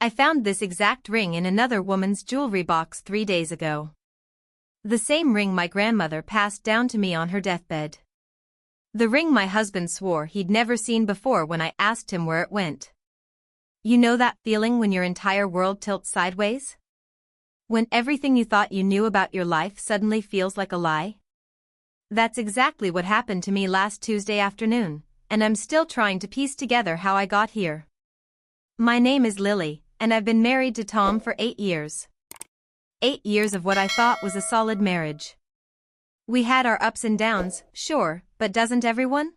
I found this exact ring in another woman's jewelry box 3 days ago. The same ring my grandmother passed down to me on her deathbed. The ring my husband swore he'd never seen before when I asked him where it went. You know that feeling when your entire world tilts sideways? When everything you thought you knew about your life suddenly feels like a lie? That's exactly what happened to me last Tuesday afternoon, and I'm still trying to piece together how I got here. My name is Lily, and I've been married to Tom for 8 years. 8 years of what I thought was a solid marriage. We had our ups and downs, sure, but doesn't everyone?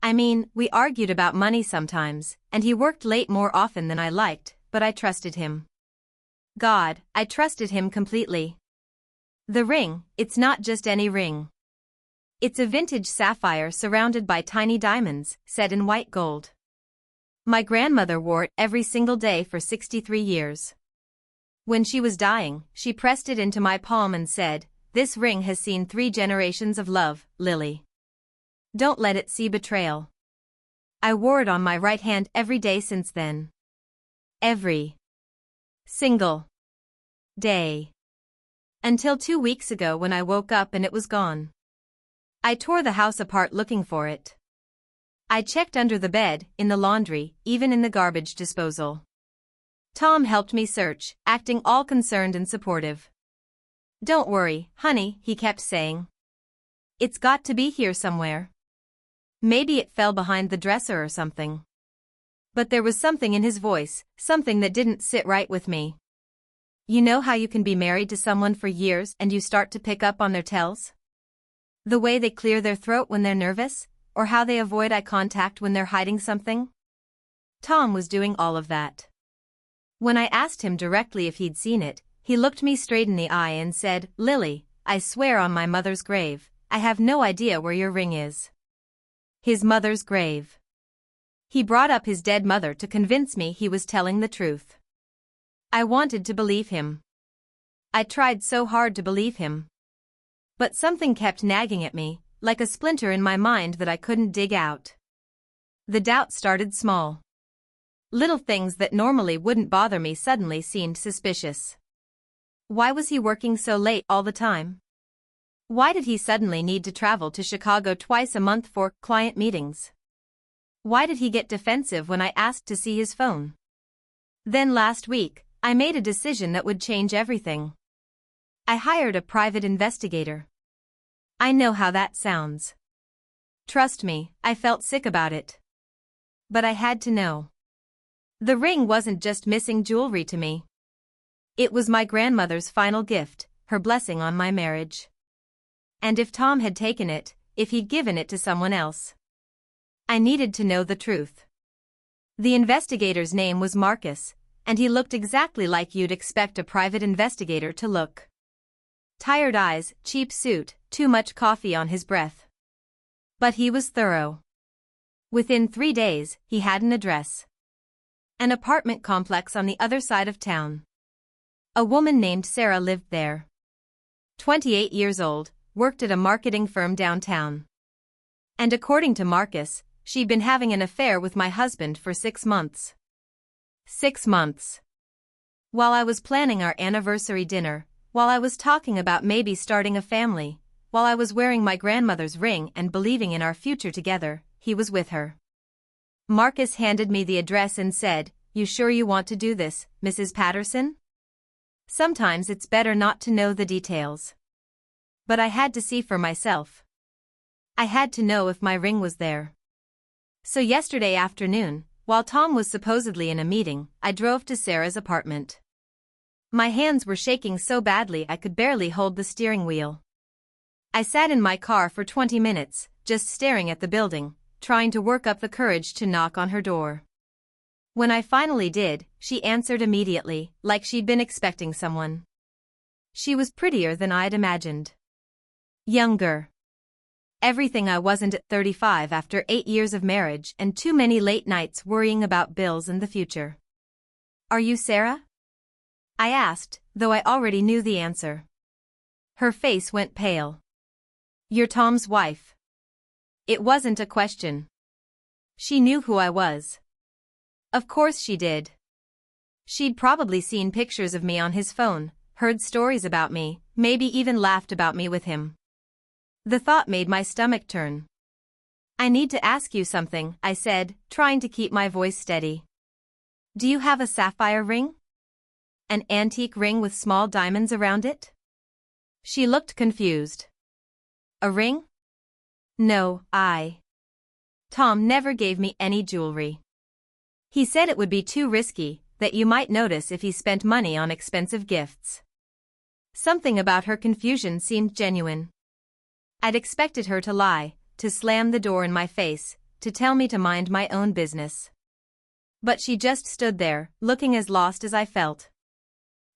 I mean, we argued about money sometimes, and he worked late more often than I liked, but I trusted him. God, I trusted him completely. The ring, it's not just any ring. It's a vintage sapphire surrounded by tiny diamonds, set in white gold. My grandmother wore it every single day for 63 years. When she was dying, she pressed it into my palm and said, "This ring has seen 3 generations of love, Lily. Don't let it see betrayal." I wore it on my right hand every day since then. Every single day. Until 2 weeks ago when I woke up and it was gone. I tore the house apart looking for it. I checked under the bed, in the laundry, even in the garbage disposal. Tom helped me search, acting all concerned and supportive. "Don't worry, honey," he kept saying. "It's got to be here somewhere. Maybe it fell behind the dresser or something." But there was something in his voice, something that didn't sit right with me. You know how you can be married to someone for years and you start to pick up on their tells? The way they clear their throat when they're nervous, or how they avoid eye contact when they're hiding something? Tom was doing all of that. When I asked him directly if he'd seen it, he looked me straight in the eye and said, "Lily, I swear on my mother's grave, I have no idea where your ring is." His mother's grave. He brought up his dead mother to convince me he was telling the truth. I wanted to believe him. I tried so hard to believe him. But something kept nagging at me, like a splinter in my mind that I couldn't dig out. The doubt started small. Little things that normally wouldn't bother me suddenly seemed suspicious. Why was he working so late all the time? Why did he suddenly need to travel to Chicago twice a month for client meetings? Why did he get defensive when I asked to see his phone? Then last week, I made a decision that would change everything. I hired a private investigator. I know how that sounds. Trust me, I felt sick about it. But I had to know. The ring wasn't just missing jewelry to me. It was my grandmother's final gift, her blessing on my marriage. And if Tom had taken it, if he'd given it to someone else, I needed to know the truth. The investigator's name was Marcus, and he looked exactly like you'd expect a private investigator to look. Tired eyes, cheap suit, too much coffee on his breath. But he was thorough. Within 3 days, he had an address. An apartment complex on the other side of town. A woman named Sarah lived there. 28 years old, worked at a marketing firm downtown. And according to Marcus, she'd been having an affair with my husband for 6 months. 6 months. While I was planning our anniversary dinner, while I was talking about maybe starting a family, while I was wearing my grandmother's ring and believing in our future together, he was with her. Marcus handed me the address and said, "You sure you want to do this, Mrs. Patterson? Sometimes it's better not to know the details." But I had to see for myself. I had to know if my ring was there. So yesterday afternoon, while Tom was supposedly in a meeting, I drove to Sarah's apartment. My hands were shaking so badly I could barely hold the steering wheel. I sat in my car for 20 minutes, just staring at the building, trying to work up the courage to knock on her door. When I finally did, she answered immediately, like she'd been expecting someone. She was prettier than I'd imagined. Younger. Everything I wasn't at 35 after 8 years of marriage and too many late nights worrying about bills and the future. "Are you Sarah?" I asked, though I already knew the answer. Her face went pale. "You're Tom's wife." It wasn't a question. She knew who I was. Of course she did. She'd probably seen pictures of me on his phone, heard stories about me, maybe even laughed about me with him. The thought made my stomach turn. I need to ask you something, I said, trying to keep my voice steady. Do you have a sapphire ring? An antique ring with small diamonds around it? She looked confused. A ring? No, Tom never gave me any jewelry. He said it would be too risky, that you might notice if he spent money on expensive gifts. Something about her confusion seemed genuine. I'd expected her to lie, to slam the door in my face, to tell me to mind my own business. But she just stood there, looking as lost as I felt.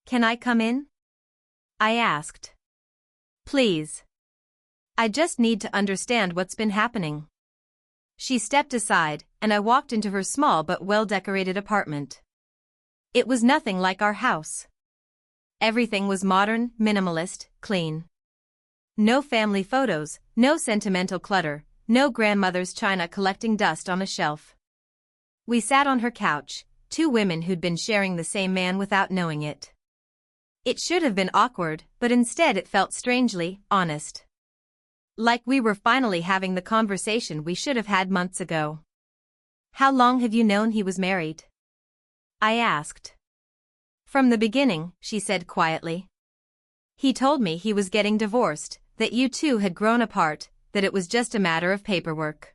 Can I come in? I asked. Please. I just need to understand what's been happening. She stepped aside, and I walked into her small but well-decorated apartment. It was nothing like our house. Everything was modern, minimalist, clean. No family photos, no sentimental clutter, no grandmother's china collecting dust on a shelf. We sat on her couch, two women who'd been sharing the same man without knowing it. It should have been awkward, but instead it felt strangely honest. Like we were finally having the conversation we should have had months ago. How long have you known he was married? I asked. From the beginning, she said quietly. He told me he was getting divorced, that you two had grown apart, that it was just a matter of paperwork.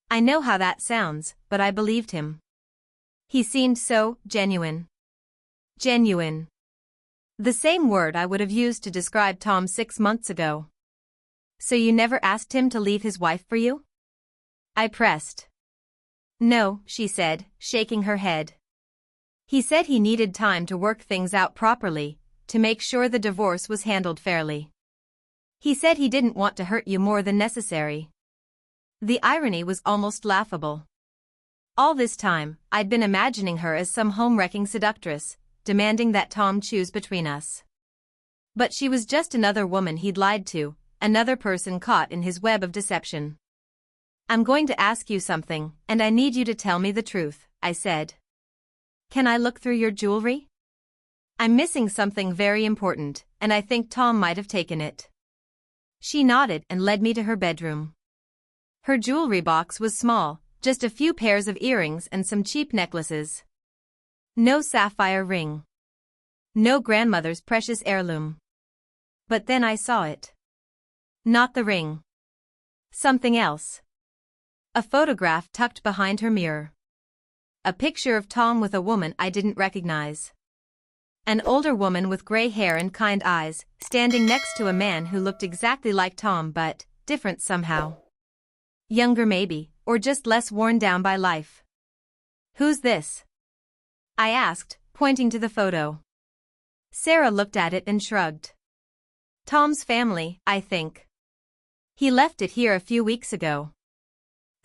I know how that sounds, but I believed him. He seemed so genuine. Genuine. The same word I would have used to describe Tom 6 months ago. So you never asked him to leave his wife for you? I pressed. No, she said, shaking her head. He said he needed time to work things out properly, to make sure the divorce was handled fairly. He said he didn't want to hurt you more than necessary. The irony was almost laughable. All this time, I'd been imagining her as some home-wrecking seductress, demanding that Tom choose between us. But she was just another woman he'd lied to, another person caught in his web of deception. I'm going to ask you something, and I need you to tell me the truth, I said. Can I look through your jewelry? I'm missing something very important, and I think Tom might have taken it. She nodded and led me to her bedroom. Her jewelry box was small, just a few pairs of earrings and some cheap necklaces. No sapphire ring. No grandmother's precious heirloom. But then I saw it. Not the ring. Something else. A photograph tucked behind her mirror. A picture of Tom with a woman I didn't recognize. An older woman with gray hair and kind eyes, standing next to a man who looked exactly like Tom but different somehow. Younger maybe, or just less worn down by life. Who's this? I asked, pointing to the photo. Sarah looked at it and shrugged. Tom's family, I think. He left it here a few weeks ago.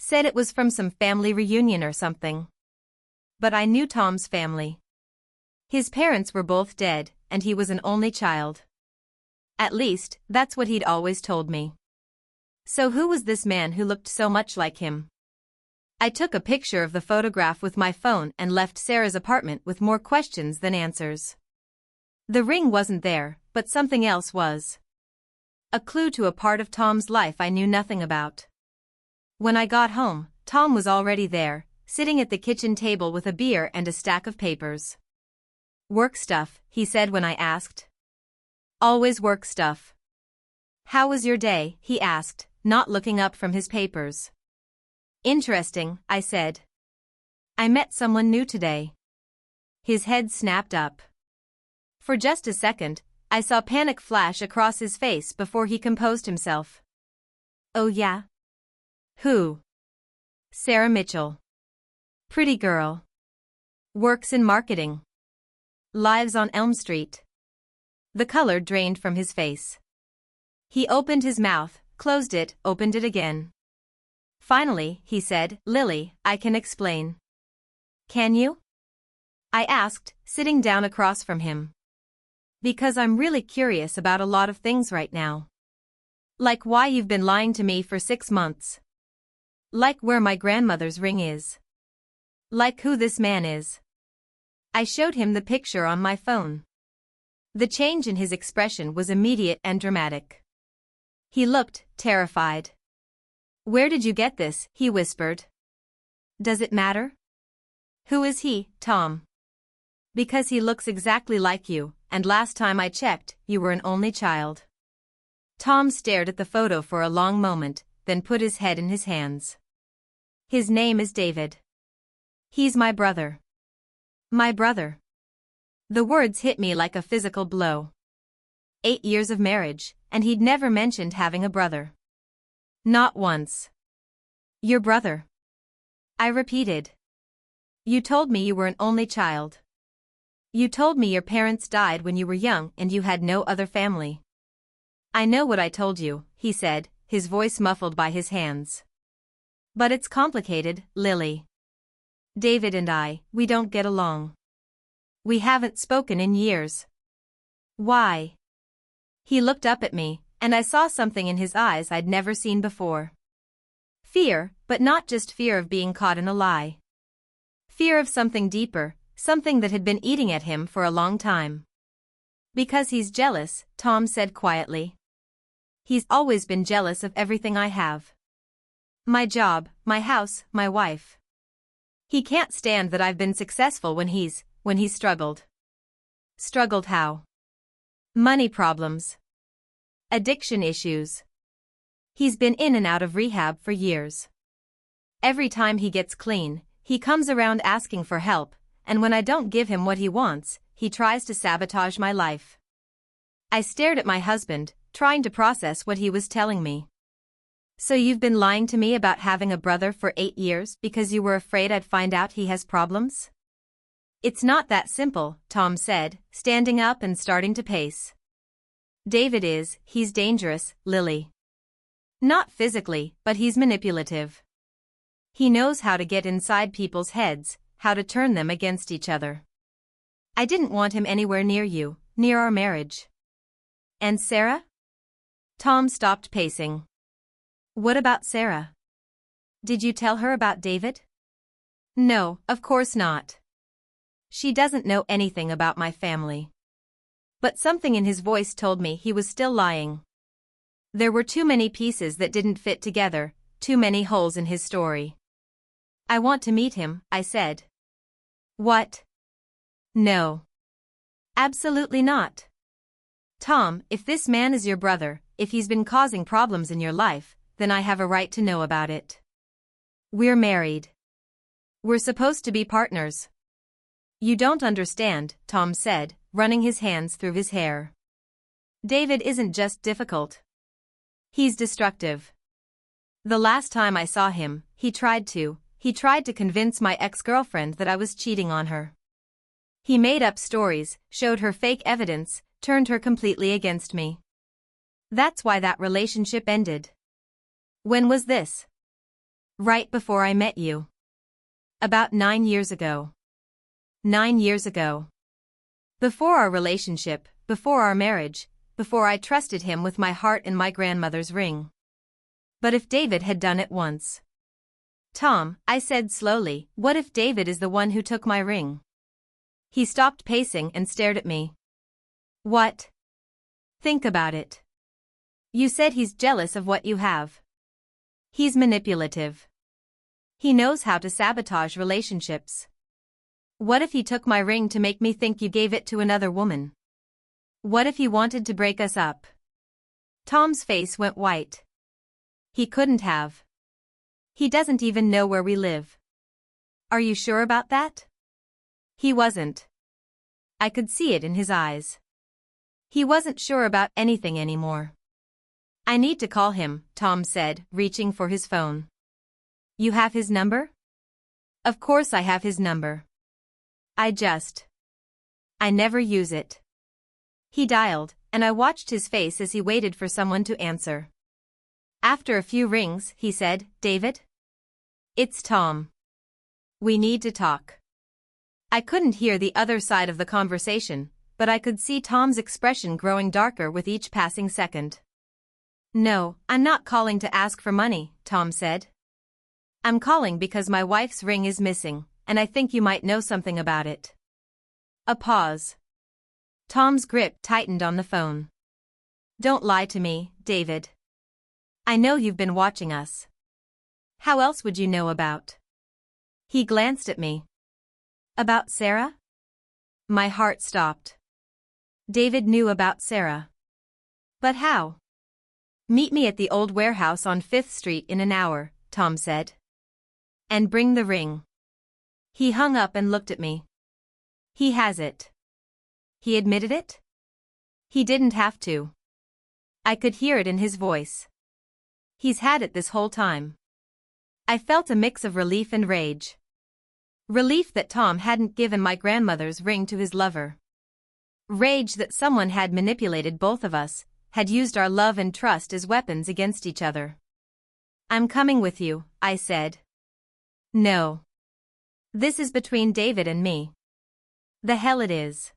Said it was from some family reunion or something. But I knew Tom's family. His parents were both dead, and he was an only child. At least, that's what he'd always told me. So who was this man who looked so much like him? I took a picture of the photograph with my phone and left Sarah's apartment with more questions than answers. The ring wasn't there, but something else was. A clue to a part of Tom's life I knew nothing about. When I got home, Tom was already there, sitting at the kitchen table with a beer and a stack of papers. Work stuff, he said when I asked. Always work stuff. How was your day, he asked, not looking up from his papers. Interesting, I said. I met someone new today. His head snapped up. For just a second, I saw panic flash across his face before he composed himself. Oh yeah? Who? Sarah Mitchell. Pretty girl. Works in marketing. Lives on Elm Street. The color drained from his face. He opened his mouth, closed it, opened it again. Finally, he said, Lily, I can explain. Can you? I asked, sitting down across from him. Because I'm really curious about a lot of things right now. Like why you've been lying to me for 6 months. Like where my grandmother's ring is. Like who this man is. I showed him the picture on my phone. The change in his expression was immediate and dramatic. He looked terrified. "Where did you get this?" he whispered. "Does it matter?" "Who is he, Tom?" "Because he looks exactly like you, and last time I checked, you were an only child." Tom stared at the photo for a long moment, then put his head in his hands. "His name is David. He's my brother." "My brother." The words hit me like a physical blow. 8 years of marriage, and he'd never mentioned having a brother. Not once. "Your brother?" I repeated. "You told me you were an only child. You told me your parents died when you were young and you had no other family." "I know what I told you," he said, his voice muffled by his hands. "But it's complicated, Lily. David and I, we don't get along. We haven't spoken in years." "Why?" He looked up at me, and I saw something in his eyes I'd never seen before. Fear, but not just fear of being caught in a lie. Fear of something deeper, something that had been eating at him for a long time. "Because he's jealous," Tom said quietly. "He's always been jealous of everything I have. My job, my house, my wife. He can't stand that I've been successful when he's struggled." "Struggled how?" "Money problems. Addiction issues. He's been in and out of rehab for years. Every time he gets clean, he comes around asking for help, and when I don't give him what he wants, he tries to sabotage my life." I stared at my husband, trying to process what he was telling me. "So you've been lying to me about having a brother for 8 years because you were afraid I'd find out he has problems?" "It's not that simple," Tom said, standing up and starting to pace. He's dangerous, Lily. Not physically, but he's manipulative. He knows how to get inside people's heads, how to turn them against each other. I didn't want him anywhere near you, near our marriage." "And Sarah?" Tom stopped pacing. "What about Sarah? Did you tell her about David?" "No, of course not. She doesn't know anything about my family." But something in his voice told me he was still lying. There were too many pieces that didn't fit together, too many holes in his story. "I want to meet him," I said. "What?" "No. Absolutely not. Tom, if this man is your brother, if he's been causing problems in your life, then I have a right to know about it. We're married. We're supposed to be partners." "You don't understand," Tom said, running his hands through his hair. "David isn't just difficult. He's destructive. The last time I saw him, he tried to convince my ex-girlfriend that I was cheating on her. He made up stories, showed her fake evidence, turned her completely against me. That's why that relationship ended." "When was this?" "Right before I met you. About 9 years ago." 9 years ago. Before our relationship, before our marriage, before I trusted him with my heart and my grandmother's ring. But if David had done it once. "Tom," I said slowly, "what if David is the one who took my ring?" He stopped pacing and stared at me. "What?" "Think about it. You said he's jealous of what you have. He's manipulative. He knows how to sabotage relationships. What if he took my ring to make me think you gave it to another woman? What if he wanted to break us up?" Tom's face went white. "He couldn't have. He doesn't even know where we live." "Are you sure about that?" He wasn't. I could see it in his eyes. He wasn't sure about anything anymore. "I need to call him," Tom said, reaching for his phone. "You have his number?" "Of course I have his number. I never use it." He dialed, and I watched his face as he waited for someone to answer. After a few rings, he said, "David? It's Tom. We need to talk." I couldn't hear the other side of the conversation, but I could see Tom's expression growing darker with each passing second. "No, I'm not calling to ask for money," Tom said. "I'm calling because my wife's ring is missing, and I think you might know something about it." A pause. Tom's grip tightened on the phone. Don't lie to me, David. I know you've been watching us. How else would you know about? He glanced at me. About Sarah? My heart stopped. David knew about Sarah. But how? Meet me at the old warehouse on 5th Street in an hour, Tom said. And bring the ring. He hung up and looked at me. He has it. He admitted it? He didn't have to. I could hear it in his voice. He's had it this whole time. I felt a mix of relief and rage. Relief that Tom hadn't given my grandmother's ring to his lover. Rage that someone had manipulated both of us, had used our love and trust as weapons against each other. I'm coming with you, I said. No. This is between David and me. The hell it is.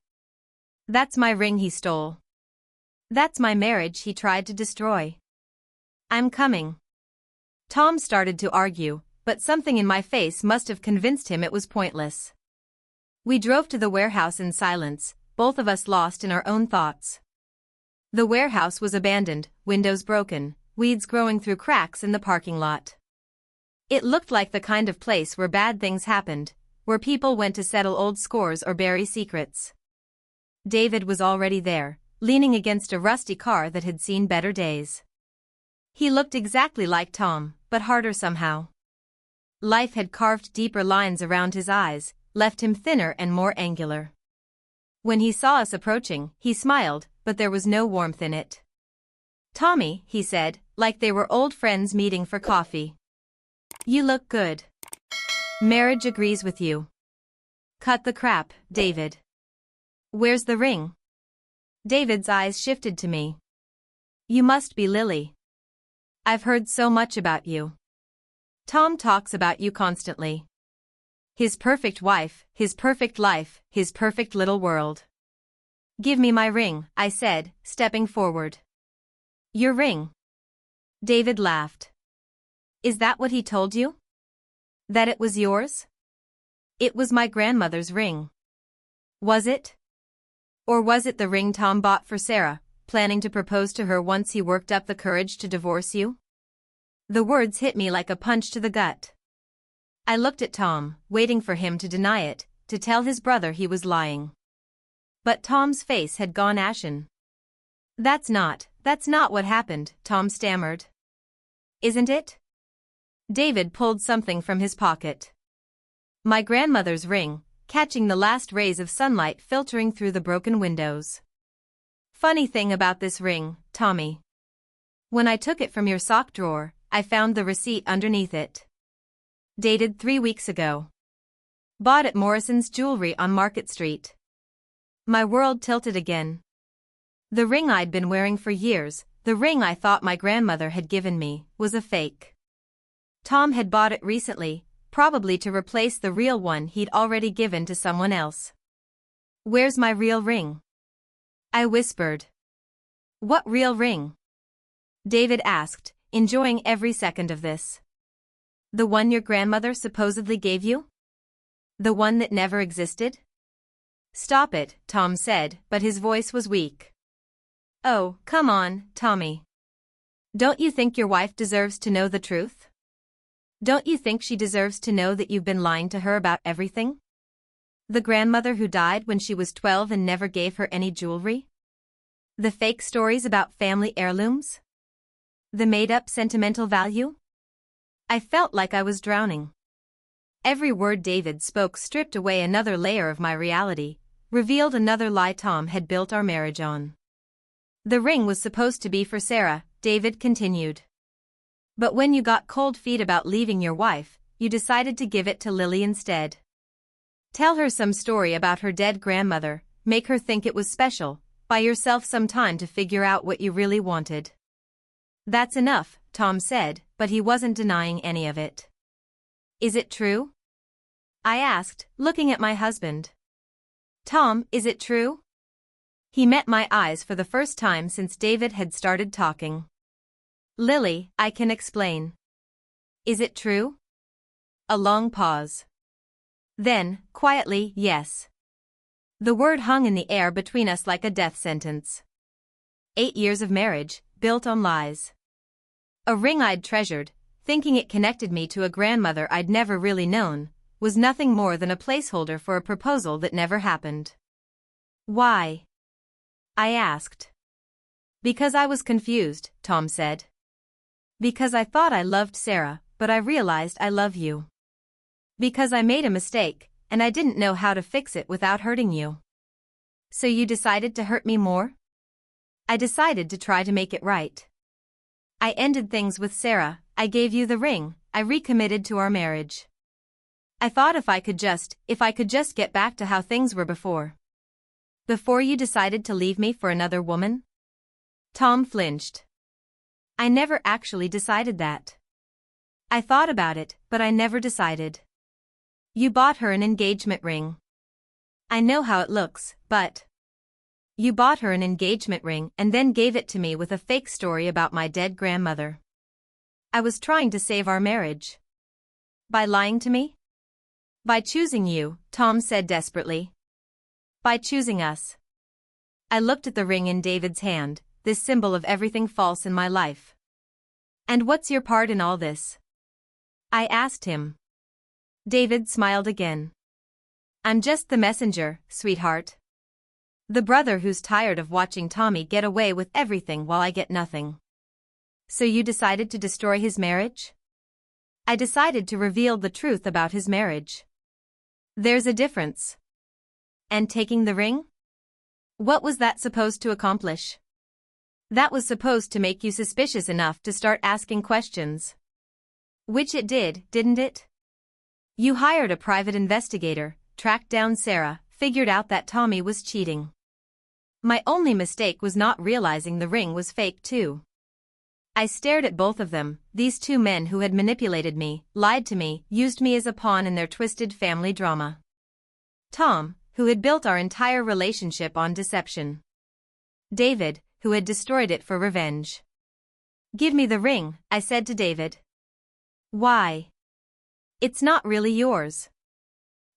That's my ring he stole. That's my marriage he tried to destroy. I'm coming. Tom started to argue, but something in my face must have convinced him it was pointless. We drove to the warehouse in silence, both of us lost in our own thoughts. The warehouse was abandoned, windows broken, weeds growing through cracks in the parking lot. It looked like the kind of place where bad things happened, where people went to settle old scores or bury secrets. David was already there, leaning against a rusty car that had seen better days. He looked exactly like Tom, but harder somehow. Life had carved deeper lines around his eyes, left him thinner and more angular. When he saw us approaching, he smiled, but there was no warmth in it. Tommy, he said, like they were old friends meeting for coffee. You look good. Marriage agrees with you. Cut the crap, David. Where's the ring? David's eyes shifted to me. You must be Lily. I've heard so much about you. Tom talks about you constantly. His perfect wife, his perfect life, his perfect little world. Give me my ring, I said, stepping forward. Your ring? David laughed. Is that what he told you? That it was yours? It was my grandmother's ring. Was it? Or was it the ring Tom bought for Sarah, planning to propose to her once he worked up the courage to divorce you? The words hit me like a punch to the gut. I looked at Tom, waiting for him to deny it, to tell his brother he was lying. But Tom's face had gone ashen. That's not what happened, Tom stammered. Isn't it? David pulled something from his pocket. My grandmother's ring, catching the last rays of sunlight filtering through the broken windows. Funny thing about this ring, Tommy. When I took it from your sock drawer, I found the receipt underneath it. Dated 3 weeks ago. Bought at Morrison's Jewelry on Market Street. My world tilted again. The ring I'd been wearing for years, the ring I thought my grandmother had given me, was a fake. Tom had bought it recently, probably to replace the real one he'd already given to someone else. Where's my real ring? I whispered. What real ring? David asked, enjoying every second of this. The one your grandmother supposedly gave you? The one that never existed? Stop it, Tom said, but his voice was weak. Oh, come on, Tommy. Don't you think your wife deserves to know the truth? Don't you think she deserves to know that you've been lying to her about everything? The grandmother who died when she was 12 and never gave her any jewelry? The fake stories about family heirlooms? The made-up sentimental value? I felt like I was drowning. Every word David spoke stripped away another layer of my reality, revealed another lie Tom had built our marriage on. The ring was supposed to be for Sarah, David continued. But when you got cold feet about leaving your wife, you decided to give it to Lily instead. Tell her some story about her dead grandmother, make her think it was special, buy yourself some time to figure out what you really wanted. That's enough, Tom said, but he wasn't denying any of it. Is it true? I asked, looking at my husband. Tom, is it true? He met my eyes for the first time since David had started talking. Lily, I can explain. Is it true? A long pause. Then, quietly, yes. The word hung in the air between us like a death sentence. 8 years of marriage, built on lies. A ring I'd treasured, thinking it connected me to a grandmother I'd never really known, was nothing more than a placeholder for a proposal that never happened. Why? I asked. Because I was confused, Tom said. Because I thought I loved Sarah, but I realized I love you. Because I made a mistake, and I didn't know how to fix it without hurting you. So you decided to hurt me more? I decided to try to make it right. I ended things with Sarah, I gave you the ring, I recommitted to our marriage. I thought if I could just get back to how things were before. Before you decided to leave me for another woman? Tom flinched. I never actually decided that. I thought about it, but I never decided. You bought her an engagement ring. I know how it looks, but... You bought her an engagement ring and then gave it to me with a fake story about my dead grandmother. I was trying to save our marriage. By lying to me? By choosing you, Tom said desperately. By choosing us. I looked at the ring in David's hand, this symbol of everything false in my life. And what's your part in all this? I asked him. David smiled again. I'm just the messenger, sweetheart. The brother who's tired of watching Tommy get away with everything while I get nothing. So you decided to destroy his marriage? I decided to reveal the truth about his marriage. There's a difference. And taking the ring? What was that supposed to accomplish? That was supposed to make you suspicious enough to start asking questions. Which it did, didn't it? You hired a private investigator, tracked down Sarah, figured out that Tommy was cheating. My only mistake was not realizing the ring was fake too. I stared at both of them, these two men who had manipulated me, lied to me, used me as a pawn in their twisted family drama. Tom, who had built our entire relationship on deception. David, who had destroyed it for revenge. Give me the ring, I said to David. Why? It's not really yours.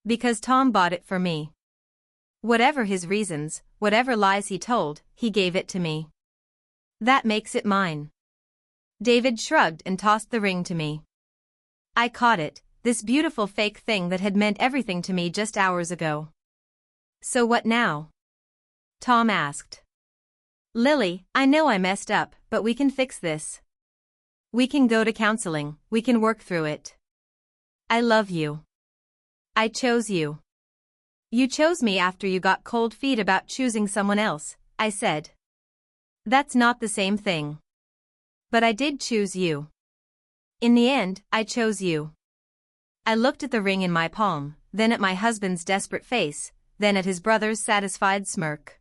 Because Tom bought it for me. Whatever his reasons, whatever lies he told, he gave it to me. That makes it mine. David shrugged and tossed the ring to me. I caught it, this beautiful fake thing that had meant everything to me just hours ago. So what now? Tom asked. Lily, I know I messed up, but we can fix this. We can go to counseling, we can work through it. I love you. I chose you. You chose me after you got cold feet about choosing someone else, I said. That's not the same thing. But I did choose you. In the end, I chose you. I looked at the ring in my palm, then at my husband's desperate face, then at his brother's satisfied smirk.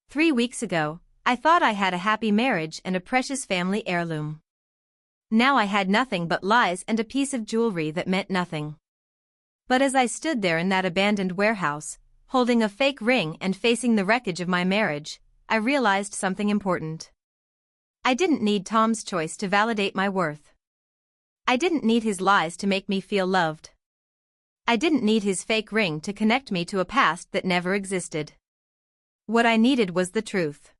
3 weeks ago, I thought I had a happy marriage and a precious family heirloom. Now I had nothing but lies and a piece of jewelry that meant nothing. But as I stood there in that abandoned warehouse, holding a fake ring and facing the wreckage of my marriage, I realized something important. I didn't need Tom's choice to validate my worth. I didn't need his lies to make me feel loved. I didn't need his fake ring to connect me to a past that never existed. What I needed was the truth.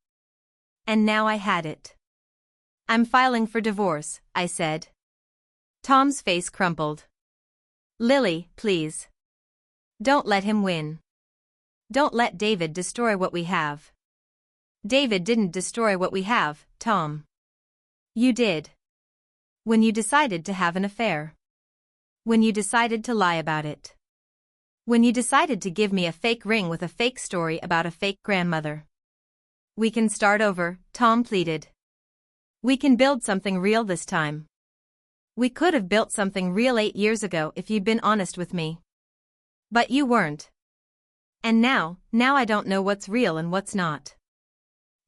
And now I had it. I'm filing for divorce, I said. Tom's face crumpled. Lily, please. Don't let him win. Don't let David destroy what we have. David didn't destroy what we have, Tom. You did. When you decided to have an affair. When you decided to lie about it. When you decided to give me a fake ring with a fake story about a fake grandmother. We can start over, Tom pleaded. We can build something real this time. We could have built something real 8 years ago if you'd been honest with me. But you weren't. And now I don't know what's real and what's not.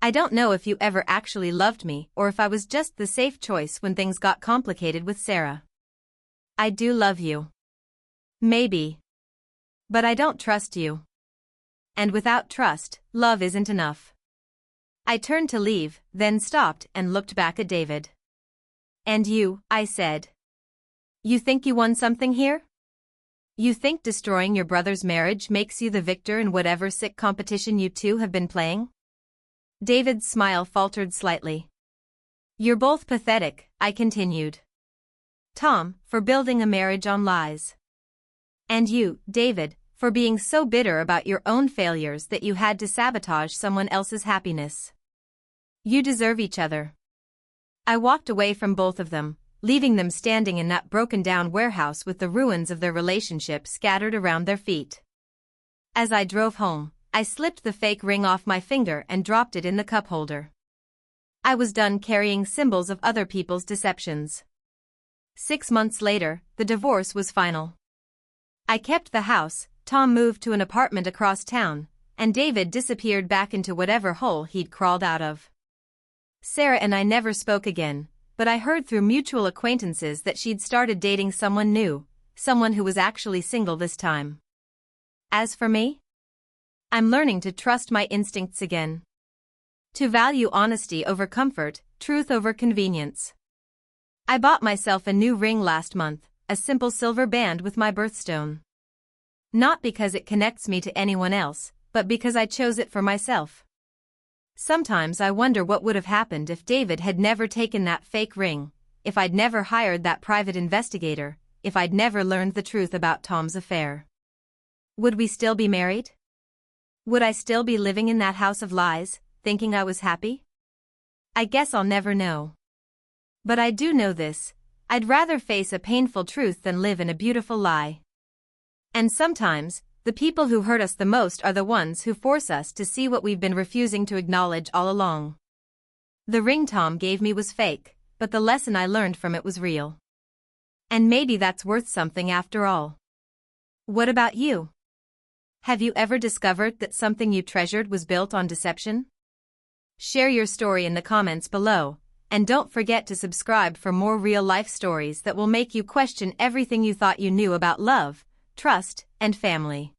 I don't know if you ever actually loved me or if I was just the safe choice when things got complicated with Sarah. I do love you. Maybe. But I don't trust you. And without trust, love isn't enough. I turned to leave, then stopped and looked back at David. And you, I said. You think you won something here? You think destroying your brother's marriage makes you the victor in whatever sick competition you two have been playing? David's smile faltered slightly. You're both pathetic, I continued. Tom, for building a marriage on lies. And you, David, for being so bitter about your own failures that you had to sabotage someone else's happiness. You deserve each other. I walked away from both of them, leaving them standing in that broken-down warehouse with the ruins of their relationship scattered around their feet. As I drove home, I slipped the fake ring off my finger and dropped it in the cup holder. I was done carrying symbols of other people's deceptions. 6 months later, the divorce was final. I kept the house, Tom moved to an apartment across town, and David disappeared back into whatever hole he'd crawled out of. Sarah and I never spoke again, but I heard through mutual acquaintances that she'd started dating someone new, someone who was actually single this time. As for me, I'm learning to trust my instincts again. To value honesty over comfort, truth over convenience. I bought myself a new ring last month, a simple silver band with my birthstone. Not because it connects me to anyone else, but because I chose it for myself. Sometimes I wonder what would have happened if David had never taken that fake ring, if I'd never hired that private investigator, if I'd never learned the truth about Tom's affair. Would we still be married? Would I still be living in that house of lies, thinking I was happy? I guess I'll never know. But I do know this, I'd rather face a painful truth than live in a beautiful lie. And sometimes, the people who hurt us the most are the ones who force us to see what we've been refusing to acknowledge all along. The ring Tom gave me was fake, but the lesson I learned from it was real. And maybe that's worth something after all. What about you? Have you ever discovered that something you treasured was built on deception? Share your story in the comments below, and don't forget to subscribe for more real-life stories that will make you question everything you thought you knew about love, trust, and family.